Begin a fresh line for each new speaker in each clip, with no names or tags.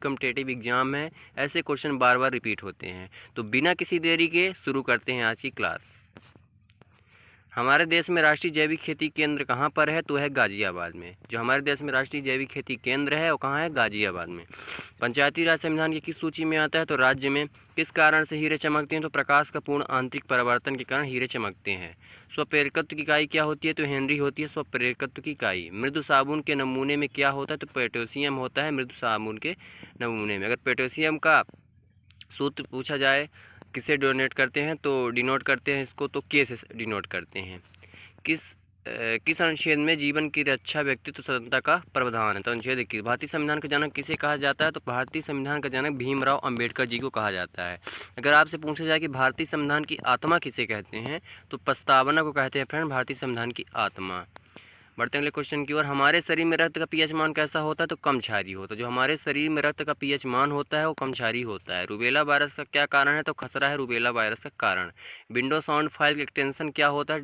Competitive exam है, ऐसे question बार बार repeat होते हैं। तो बिना किसी देरी के शुरू करते हैं आज की क्लास। हमारे देश में राष्ट्रीय जैविक खेती केंद्र कहाँ पर है? तो है गाजियाबाद में। जो हमारे देश में राष्ट्रीय जैविक खेती केंद्र है वो कहाँ है? गाजियाबाद में। पंचायती राज संविधान की किस सूची में आता है? तो राज्य में। किस कारण से हीरे चमकते हैं? तो प्रकाश का पूर्ण आंतरिक परावर्तन के कारण हीरे चमकते हैं। स्वप्रेरकत्व की इकाई क्या होती है? तो हेनरी होती है स्वप्रेरकत्व की इकाई। मृदु साबुन के नमूने में क्या होता है? तो पोटेशियम होता है मृदु साबुन के नमूने में। अगर पोटेशियम का सूत्र पूछा जाए किसे डिनोट करते हैं इसको, तो के से डिनोट करते हैं। किस अनुच्छेद में जीवन की रक्षा व्यक्तित्व स्वतंत्रता का प्रावधान है? तो अनुच्छेद 21। भारतीय संविधान का जनक किसे कहा जाता है? तो भारतीय संविधान का जनक भीमराव अंबेडकर जी को कहा जाता है। अगर आपसे पूछा जाए कि भारतीय संविधान की आत्मा किसे कहते हैं? तो प्रस्तावना को कहते हैं फ्रेंड भारतीय संविधान की आत्मा। बढ़ते हैं अगले क्वेश्चन की ओर। हमारे शरीर में रक्त का पीएच मान कैसा होता है? तो कम क्षारीय होता है। जो हमारे शरीर में रक्त का पीएच मान होता है वो कम क्षारीय होता है। रूबेला वायरस का क्या कारण है? तो खसरा है रूबेला वायरस का कारण। विंडो साउंड फाइल का एक्सटेंशन क्या होता है?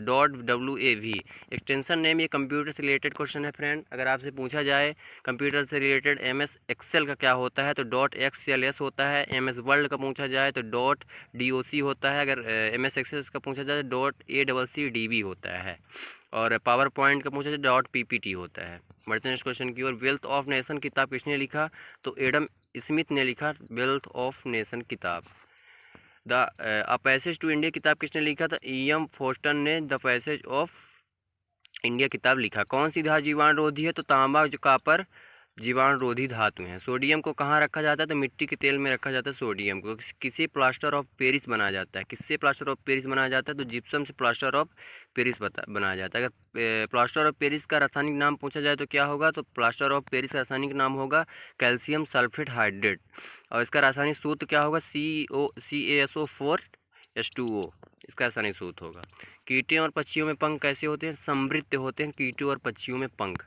.wav। एक्सटेंशन नेम ये कंप्यूटर से रिलेटेड क्वेश्चन है फ्रेंड। अगर आपसे पूछा जाए कंप्यूटर से रिलेटेड MS एक्सेल का क्या होता है? तो .xls होता है। MS वर्ल्ड का पूछा जाए तो .doc होता है। अगर MS एक्सेल का पूछा जाए तो .accdb होता है। और पावर पॉइंट का पूछा जाए .ppt होता है। बढ़ते हैं नेक्स्ट क्वेश्चन की ओर। वेल्थ ऑफ नेशन किताब किसने लिखा? तो एडम स्मिथ ने लिखा वेल्थ ऑफ नेशन किताब। The a passage to India किताब किसने लिखा? था EM फोस्टन ने द पैसेज ऑफ इंडिया किताब लिखा। कौन सी धातु जीवाणुरोधी है? तो तांबा जो कॉपर जीवाणुरोधी धातु हैं। सोडियम को कहाँ रखा जाता है? तो मिट्टी के तेल में रखा जाता है सोडियम को। किसे प्लास्टर ऑफ पेरिस बनाया जाता है? किससे प्लास्टर ऑफ पेरिस बनाया जाता है? तो जिप्सम से प्लास्टर ऑफ पेरिस बनाया जाता है। अगर प्लास्टर ऑफ पेरिस का रासायनिक नाम पूछा जाए तो क्या होगा? तो प्लास्टर ऑफ पेरिस का रासायनिक नाम होगा कैल्शियम सल्फेट हाइड्रेट। और इसका रासायनिक सूत्र क्या होगा? CaSO4H2O इसका रासायनिक सूत्र होगा। कीटों और पक्षियों में पंख कैसे होते हैं? समृद्ध होते हैं कीटों और पक्षियों में पंख।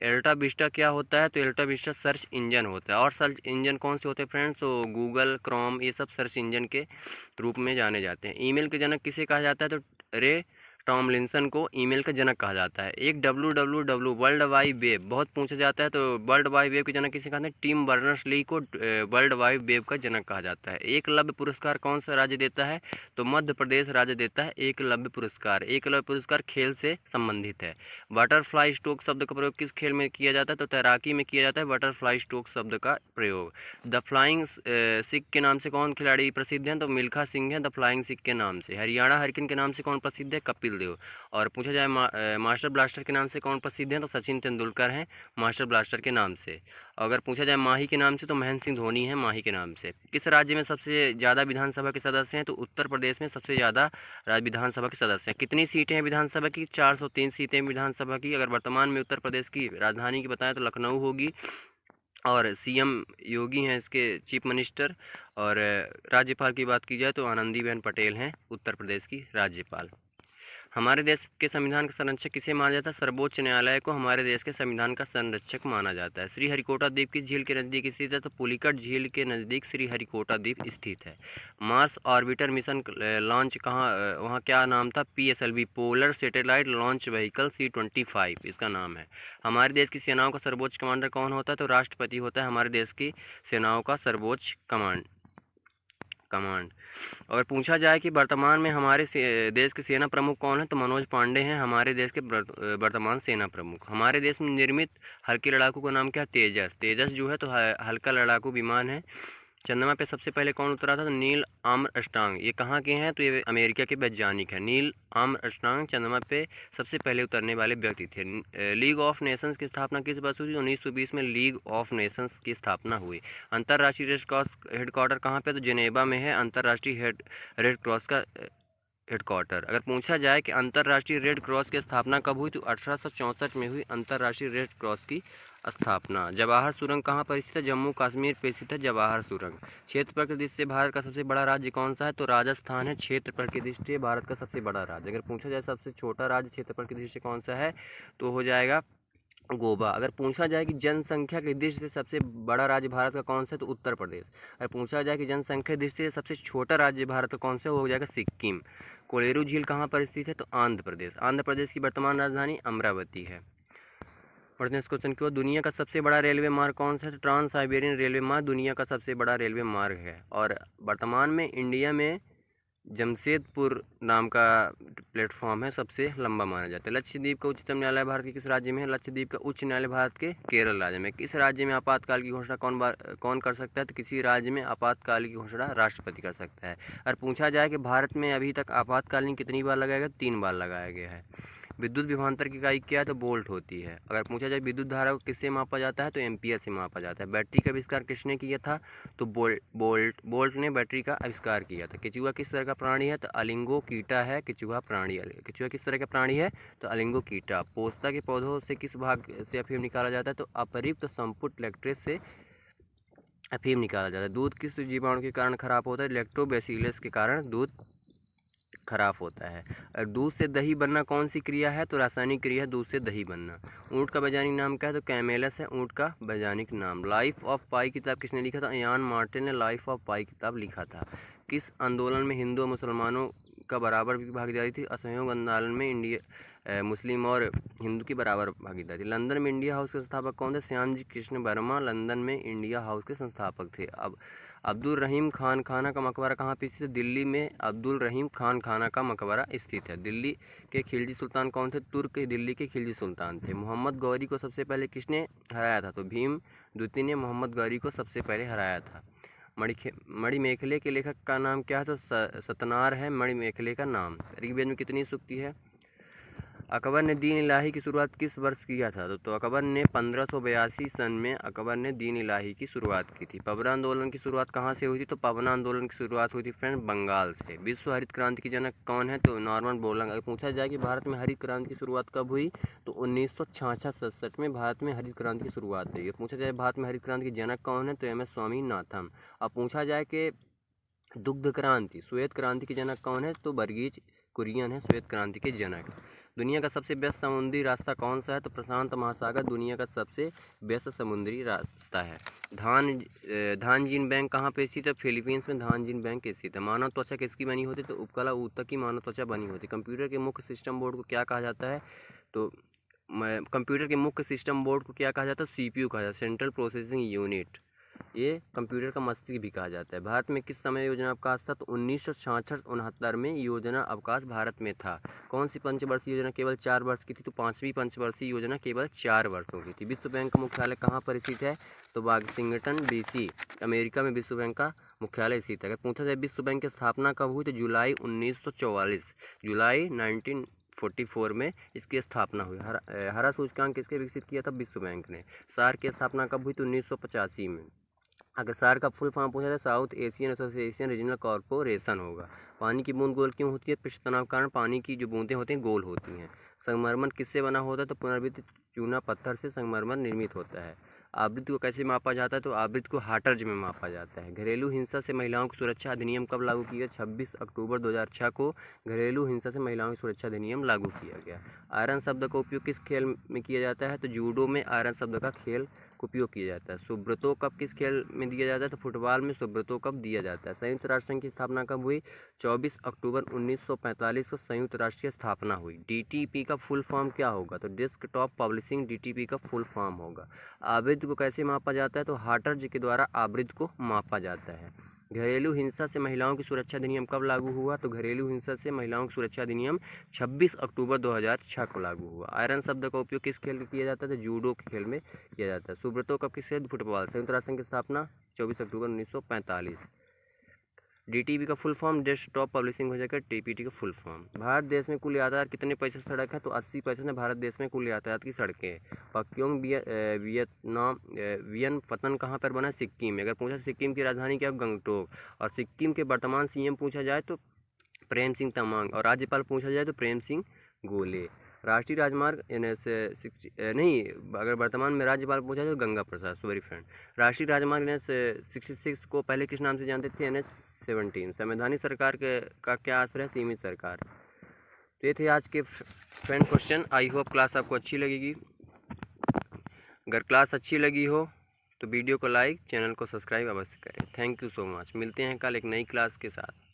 एल्टा विस्टा क्या होता है? तो एल्टा विस्टा सर्च इंजन होता है। और सर्च इंजन कौन से होते हैं फ्रेंड्स? तो गूगल, क्रोम, ये सब सर्च इंजन के रूप में जाने जाते हैं। ईमेल के जनक किसे कहा जाता है? तो रे टॉमलिंसन को ईमेल का जनक कहा जाता है। एक WWW वर्ल्ड वाइड वेब बहुत पूछा जाता है, तो वर्ल्ड वाइड वेब के जनक किसे कहते हैं? टिम बर्नर्स-ली को वर्ल्ड वाइड वेब का जनक कहा जाता है। एकलव्य पुरस्कार कौन सा राज्य देता है? तो मध्य प्रदेश राज्य देता है एकलव्य पुरस्कार। एकलव्य पुरस्कार खेल से संबंधित है। बटरफ्लाई स्ट्रोक शब्द का प्रयोग किस खेल में किया जाता है? तो तैराकी में किया जाता है बटरफ्लाई स्ट्रोक शब्द का प्रयोग। द फ्लाइंग सिख के नाम से कौन खिलाड़ी प्रसिद्ध हैं? तो मिल्खा सिंह है द फ्लाइंग सिख के नाम से। हरियाणा हरिकेन के नाम से कौन प्रसिद्ध है? कपिल देव। और पूछा जाए मास्टर ब्लास्टर के नाम से कौन प्रसिद्ध है? तो सचिन तेंदुलकर हैं मास्टर ब्लास्टर के नाम से। अगर पूछा जाए माही के नाम से तो महेंद्र सिंह धोनी है माही के नाम से। किस राज्य में सबसे ज़्यादा विधानसभा के सदस्य हैं? तो उत्तर प्रदेश में सबसे ज़्यादा विधानसभा के सदस्य हैं। कितनी सीटें हैं विधानसभा की? 403 सीटें विधानसभा की। अगर वर्तमान में उत्तर प्रदेश की राजधानी की बताएं तो लखनऊ होगी। और CM योगी हैं इसके चीफ मिनिस्टर। और राज्यपाल की बात की जाए तो आनंदीबेन पटेल हैं उत्तर प्रदेश की राज्यपाल। हमारे देश के संविधान का संरक्षक किसे माना जाता है? सर्वोच्च न्यायालय को हमारे देश के संविधान का संरक्षक माना जाता है। श्रीहरिकोटा द्वीप किस झील के नज़दीक स्थित है? तो पुलिकट झील के नज़दीक श्रीहरिकोटा द्वीप स्थित है। मार्स ऑर्बिटर मिशन लॉन्च कहाँ वहाँ क्या नाम था? PSLV polar satellite launch vehicle C-25 इसका नाम है। हमारे देश की सेनाओं का सर्वोच्च कमांडर कौन होता है? तो राष्ट्रपति होता है हमारे देश की सेनाओं का सर्वोच्च कमांड। और पूछा जाए कि वर्तमान में हमारे देश के सेना प्रमुख कौन है? तो मनोज पांडे हैं हमारे देश के वर्तमान सेना प्रमुख। हमारे देश में निर्मित हल्के लड़ाकू का नाम क्या है? तेजस। तेजस जो है तो हल्का लड़ाकू विमान है। चंद्रमा पे सबसे पहले कौन उतरा था? तो नील आर्मस्ट्रांग। ये कहाँ के हैं? तो ये अमेरिका के वैज्ञानिक हैं। नील आर्मस्ट्रांग चंद्रमा पे सबसे पहले उतरने वाले व्यक्ति थे। लीग ऑफ नेशंस की स्थापना किस वर्ष हुई? 1920 में लीग ऑफ नेशंस की स्थापना हुई। अंतर्राष्ट्रीय रेड क्रॉस हेडक्वार्टर कहाँ पे? तो जेनेवा में है अंतर्राष्ट्रीय रेड क्रॉस का हेडक्वार्टर। अगर पूछा जाए कि अंतर्राष्ट्रीय रेड क्रॉस की स्थापना कब हुई? तो 1864 में हुई अंतर्राष्ट्रीय रेड क्रॉस की स्थापना। जवाहर सुरंग कहाँ पर स्थित है? जम्मू कश्मीर पे स्थित है जवाहर सुरंग। क्षेत्रफल की दृष्टि से भारत का सबसे बड़ा राज्य कौन सा है? तो राजस्थान है क्षेत्रफल की दृष्टि से भारत का सबसे बड़ा राज्य। अगर पूछा जाए सबसे छोटा राज्य क्षेत्रफल की दृष्टि से कौन सा है? तो हो जाएगा गोवा। अगर पूछा जाए कि जनसंख्या की दृष्टि से सबसे बड़ा राज्य भारत का कौन सा है? तो उत्तर प्रदेश। अगर पूछा जाए कि जनसंख्या की दृष्टि से सबसे छोटा राज्य भारत का कौन सा है? वो हो जाएगा सिक्किम। कोलेरू झील कहाँ पर स्थित है? तो आंध्र प्रदेश। आंध्र प्रदेश की वर्तमान राजधानी अमरावती है। पढ़ते हैं इस क्वेश्चन को। दुनिया का सबसे बड़ा रेलवे मार्ग कौन सा है? ट्रांस साइबेरियन रेलवे मार्ग दुनिया का सबसे बड़ा रेलवे मार्ग है। और वर्तमान में इंडिया में जमशेदपुर नाम का प्लेटफॉर्म है, सबसे लंबा माना जाता है। लक्षद्वीप का उच्चतम न्यायालय भारत के किस राज्य में है? लक्षद्वीप का उच्च न्यायालय भारत के केरल राज्य में। किस राज्य में आपातकाल की घोषणा कौन कर सकता है? तो किसी राज्य में आपातकाल की घोषणा राष्ट्रपति कर सकता है। और पूछा जाए कि भारत में अभी तक आपातकालीन कितनी बार लगाया गया? 3 बार लगाया गया है। विद्युत विभवांतर की इकाई क्या है? तो वोल्ट होती है। अगर पूछा जाए विद्युत धारा को किससे मापा जाता है? तो एम्पियर से मापा जाता है। बैटरी का आविष्कार किसने किया था? तो बोल्ट ने बैटरी का आविष्कार किया था। केचुआ किस तरह का प्राणी है? तो अलिंगोकीटा है केचुआ प्राणी। केचुआ किस तरह का प्राणी है? तो अलिंगोकीटा। पोस्ता के पौधों से किस भाग से अफीम निकाला जाता है? तो अपर्याप्त संपुट लैक्टेस से अफीम निकाला जाता है। दूध किस जीवाणु के कारण खराब होता है? लैक्टोबैसिलस के कारण दूध खराब होता है। और दूध से दही बनना कौन सी क्रिया है? तो रासायनिक क्रिया है दूध से दही बनना। ऊँट का वैज्ञानिक नाम क्या है? तो कैमेलस है ऊँट का वैज्ञानिक नाम। लाइफ ऑफ पाई किताब किसने लिखा था? इयान मार्टिन ने लाइफ ऑफ पाई किताब लिखा था। किस आंदोलन में हिंदू और मुसलमानों का बराबर भागीदारी थी? असहयोग आंदोलन में मुस्लिम और हिंदू की बराबर भागीदारी। लंदन में इंडिया हाउस के संस्थापक कौन थे? श्यामजी कृष्ण वर्मा लंदन में इंडिया हाउस के संस्थापक थे। अब अब्दुल रहीम खान खाना का मकबरा कहाँ पे स्थित है? दिल्ली में अब्दुल रहीम खान खाना का मकबरा स्थित है। दिल्ली के खिलजी सुल्तान कौन थे? तुर्क दिल्ली के खिलजी सुल्तान थे। मोहम्मद गौरी को सबसे पहले किसने हराया था? तो भीम द्वितीय ने मोहम्मद गौरी को सबसे पहले हराया था। मणिमेखले के लेखक का नाम क्या है? तो सतनार है मणिमेखले का नाम। ऋग्वेद में कितनी सूक्ति है? अकबर ने दीन इलाही की शुरुआत किस वर्ष किया था? तो अकबर ने 1582 सन में अकबर ने दीन इलाही की शुरुआत की थी। पबना आंदोलन की शुरुआत कहाँ से हुई थी? तो पबना आंदोलन की शुरुआत हुई थी फ्रेंड बंगाल से। विश्व हरित क्रांति के जनक कौन है? तो नॉर्मन बोरलॉग। अगर पूछा जाए कि भारत में हरित क्रांति की शुरुआत कब हुई? तो 1966-67 में भारत में हरित क्रांति की शुरुआत हुई। पूछा जाए भारत में हरित क्रांति के जनक कौन है? तो MS स्वामीनाथन। अब पूछा जाए कि दुग्ध क्रांति श्वेत क्रांति के जनक कौन है? तो वर्गीज कुरियन है श्वेत क्रांति के जनक। दुनिया का सबसे व्यस्त समुद्री रास्ता कौन सा है? तो प्रशांत महासागर दुनिया का सबसे व्यस्त समुद्री रास्ता है। धानजीन बैंक कहाँ पे स्थित है? फिलीपींस में धानजीन बैंक स्थित है। मानव त्वचा किसकी बनी होती है? तो उपकला ऊतक की मानव त्वचा बनी होती है। कंप्यूटर के मुख्य सिस्टम बोर्ड को क्या कहा जाता है? तो कंप्यूटर के मुख्य सिस्टम बोर्ड को क्या कहा जाता है? CPU कहा जाता है, सेंट्रल प्रोसेसिंग यूनिट। ये कंप्यूटर का मस्तिष्क भी कहा जाता है। भारत में किस समय योजना अवकाश था? तो 1966-69 में योजना अवकाश भारत में था। कौन सी पंचवर्षीय योजना केवल 4 वर्ष की थी? तो 5वीं पंचवर्षीय योजना केवल 4 वर्षों की थी। विश्व बैंक का मुख्यालय कहाँ पर स्थित है? तो वाशिंगटन DC अमेरिका में विश्व बैंक का मुख्यालय स्थित है। अगर पूछा जाए विश्व बैंक की स्थापना कब हुई? तो जुलाई 1944 जुलाई 1944 में इसकी स्थापना हुई। हरा सूचकांक किसके विकसित किया था? विश्व बैंक ने। सार्क की स्थापना कब हुई? तो 1985 में। अगर सार्क का फुल फॉर्म पूछा जाए south Asian association regional corporation होगा। पानी की बूंद गोल क्यों होती है? पृष्ठ तनाव के कारण पानी की जो बूंदें होती हैं गोल होती हैं। संगमरमर किससे बना होता है? तो पुनर्वित चूना पत्थर से संगमरमर निर्मित होता है। आवृत्ति को कैसे मापा जाता है? तो आवृत्ति को हार्ट्ज में मापा जाता है। घरेलू हिंसा से महिलाओं की सुरक्षा अधिनियम कब लागू किया? 26 अक्टूबर 2006 को घरेलू हिंसा से महिलाओं की सुरक्षा अधिनियम लागू किया गया। आयरन शब्द का उपयोग किस खेल में किया जाता है? तो जूडो में आयरन शब्द का खेल उपयोग किया जाता है। सुब्रतो कप किस खेल में दिया जाता है? तो फुटबॉल में सुब्रतो कप दिया जाता है। संयुक्त राष्ट्र संघ की स्थापना कब हुई? 24 अक्टूबर 1945 को संयुक्त राष्ट्र की स्थापना हुई। DTP का फुल फॉर्म क्या होगा? तो डेस्कटॉप पब्लिशिंग DTP का फुल फॉर्म होगा। आवृत्ति को कैसे मापा जाता है? तो हार्ट्ज के द्वारा आवृत्ति को मापा जाता है। घरेलू हिंसा से महिलाओं की सुरक्षा अधिनियम कब लागू हुआ? तो घरेलू हिंसा से महिलाओं की सुरक्षा अधिनियम 26 अक्टूबर 2006 को लागू हुआ। आयरन शब्द का उपयोग किस खेल में किया जाता है? तो जूडो के खेल में किया जाता है। सुब्रतो कप किस खेल? फुटबॉल। संयुक्त राष्ट्र संघ की स्थापना 24 अक्टूबर 1945। DTP का फुल फॉर्म डेस्कटॉप पब्लिशिंग हो जाएगा। TPT का फुल फॉर्म। भारत देश में कुल यातायात कितने पैसे सड़क है? तो 80% में भारत देश में कुल यातायात की सड़कें हैं। पक्योंग वियनपतन कहाँ पर बना? सिक्किम में। अगर पूछा सिक्किम की राजधानी क्या है? गंगटोक। और सिक्किम के वर्तमान CM पूछा जाए तो प्रेम सिंह तमांग। और राज्यपाल पूछा जाए तो प्रेम सिंह गोले। राष्ट्रीय राजमार्ग नहीं, अगर वर्तमान में राज्यपाल पूछा जाए तो गंगा प्रसाद, सॉरी फ्रेंड। राष्ट्रीय राजमार्ग NH-66 को पहले किस नाम से जानते थे? NH-17। संवैधानिक सरकार का क्या आश्रय है? सीमित सरकार। तो ये थे आज के friend question. I hope class आपको अच्छी लगेगी। अगर क्लास अच्छी लगी हो तो वीडियो को लाइक, चैनल को सब्सक्राइब अवश्य करें। Thank you so much. मिलते हैं कल एक नई क्लास के साथ।